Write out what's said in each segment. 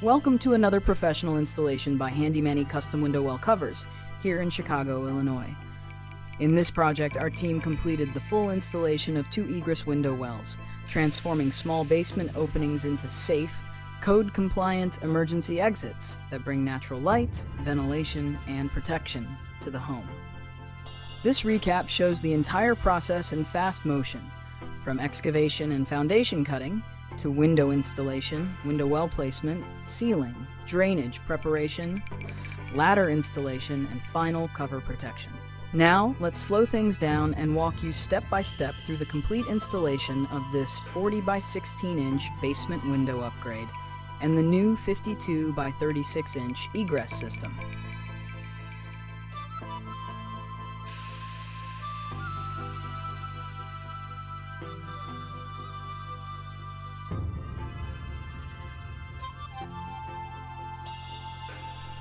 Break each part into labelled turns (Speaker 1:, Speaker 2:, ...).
Speaker 1: Welcome to another professional installation by HandyManny Custom Window Well Covers here in Chicago, Illinois. In this project, our team completed the full installation of 2 egress window wells, transforming small basement openings into safe, code-compliant emergency exits that bring natural light, ventilation, and protection to the home. This recap shows the entire process in fast motion, from excavation and foundation cutting to window installation, window well placement, sealing, drainage preparation, ladder installation, and final cover protection. Now, let's slow things down and walk you step by step through the complete installation of this 40 by 16 inch basement window upgrade and the new 52 by 36 inch egress system.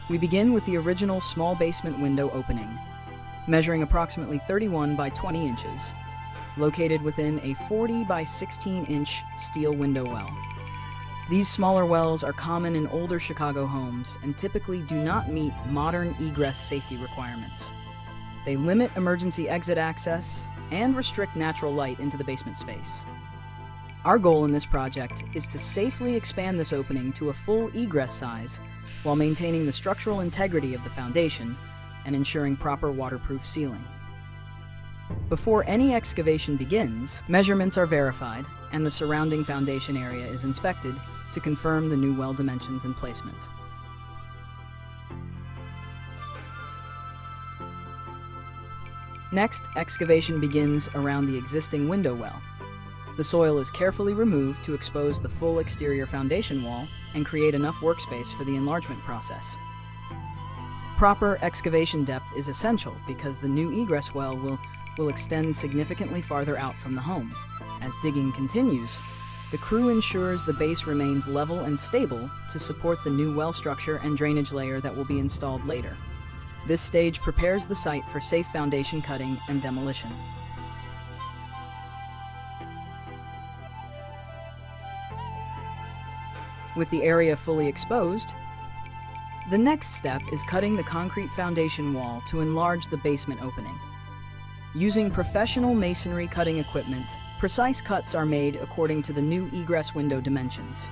Speaker 1: We begin with the original small basement window opening, measuring approximately 31 by 20 inches, located within a 40 by 16 inch steel window well. These smaller wells are common in older Chicago homes and typically do not meet modern egress safety requirements. They limit emergency exit access and restrict natural light into the basement space. Our goal in this project is to safely expand this opening to a full egress size while maintaining the structural integrity of the foundation and ensuring proper waterproof sealing. Before any excavation begins, measurements are verified and the surrounding foundation area is inspected to confirm the new well dimensions and placement. Next, excavation begins around the existing window well. The soil is carefully removed to expose the full exterior foundation wall and create enough workspace for the enlargement process. Proper excavation depth is essential because the new egress well will extend significantly farther out from the home. As digging continues, the crew ensures the base remains level and stable to support the new well structure and drainage layer that will be installed later. This stage prepares the site for safe foundation cutting and demolition. With the area fully exposed, the next step is cutting the concrete foundation wall to enlarge the basement opening. Using professional masonry cutting equipment, precise cuts are made according to the new egress window dimensions.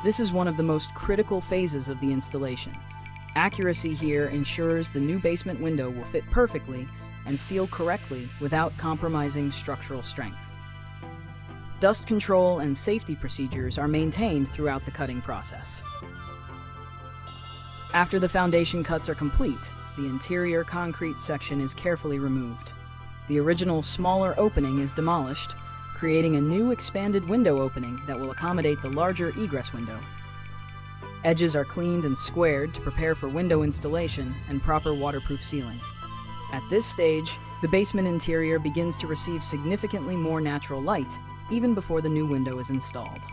Speaker 1: This is one of the most critical phases of the installation. Accuracy here ensures the new basement window will fit perfectly and seal correctly without compromising structural strength. Dust control and safety procedures are maintained throughout the cutting process. After the foundation cuts are complete, the interior concrete section is carefully removed. The original smaller opening is demolished, creating a new expanded window opening that will accommodate the larger egress window. Edges are cleaned and squared to prepare for window installation and proper waterproof sealing. At this stage, the basement interior begins to receive significantly more natural light even before the new window is installed.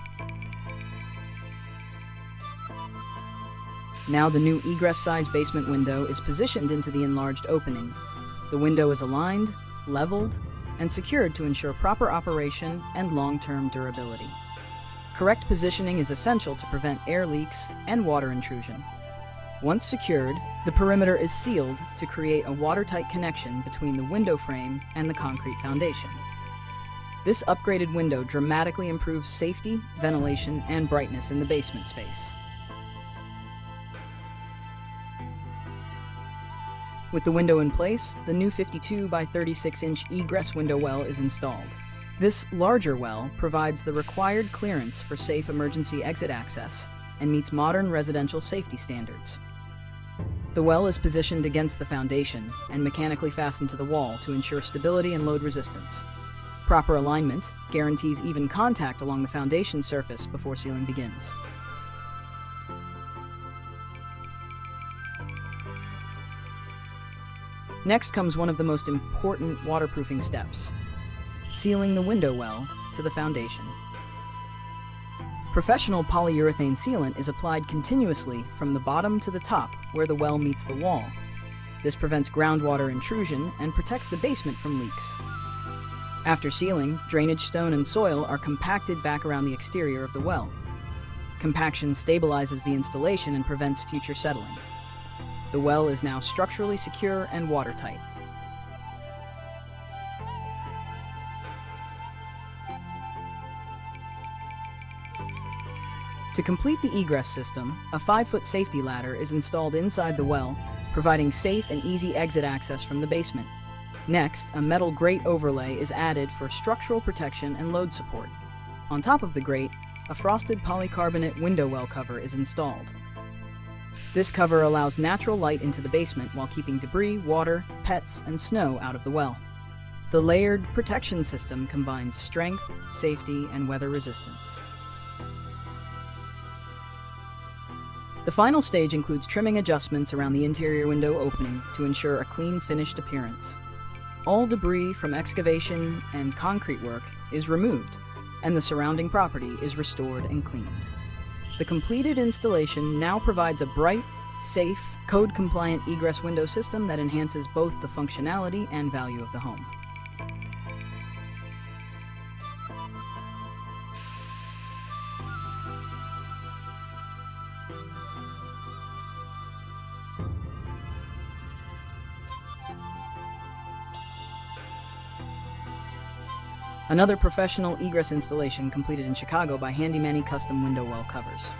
Speaker 1: Now the new egress-size basement window is positioned into the enlarged opening. The window is aligned, leveled, and secured to ensure proper operation and long-term durability. Correct positioning is essential to prevent air leaks and water intrusion. Once secured, the perimeter is sealed to create a watertight connection between the window frame and the concrete foundation. This upgraded window dramatically improves safety, ventilation, and brightness in the basement space. With the window in place, the new 52 by 36 inch egress window well is installed. This larger well provides the required clearance for safe emergency exit access and meets modern residential safety standards. The well is positioned against the foundation and mechanically fastened to the wall to ensure stability and load resistance. Proper alignment guarantees even contact along the foundation surface before sealing begins. Next comes one of the most important waterproofing steps: sealing the window well to the foundation. Professional polyurethane sealant is applied continuously from the bottom to the top where the well meets the wall. This prevents groundwater intrusion and protects the basement from leaks. After sealing, drainage stone and soil are compacted back around the exterior of the well. Compaction stabilizes the installation and prevents future settling. The well is now structurally secure and watertight. To complete the egress system, a 5-foot safety ladder is installed inside the well, providing safe and easy exit access from the basement. Next, a metal grate overlay is added for structural protection and load support. On top of the grate, a frosted polycarbonate window well cover is installed. This cover allows natural light into the basement while keeping debris, water, pets, and snow out of the well. The layered protection system combines strength, safety, and weather resistance. The final stage includes trimming adjustments around the interior window opening to ensure a clean, finished appearance. All debris from excavation and concrete work is removed, and the surrounding property is restored and cleaned. The completed installation now provides a bright, safe, code-compliant egress window system that enhances both the functionality and value of the home. Another professional egress installation completed in Chicago by HandyManny custom window well covers.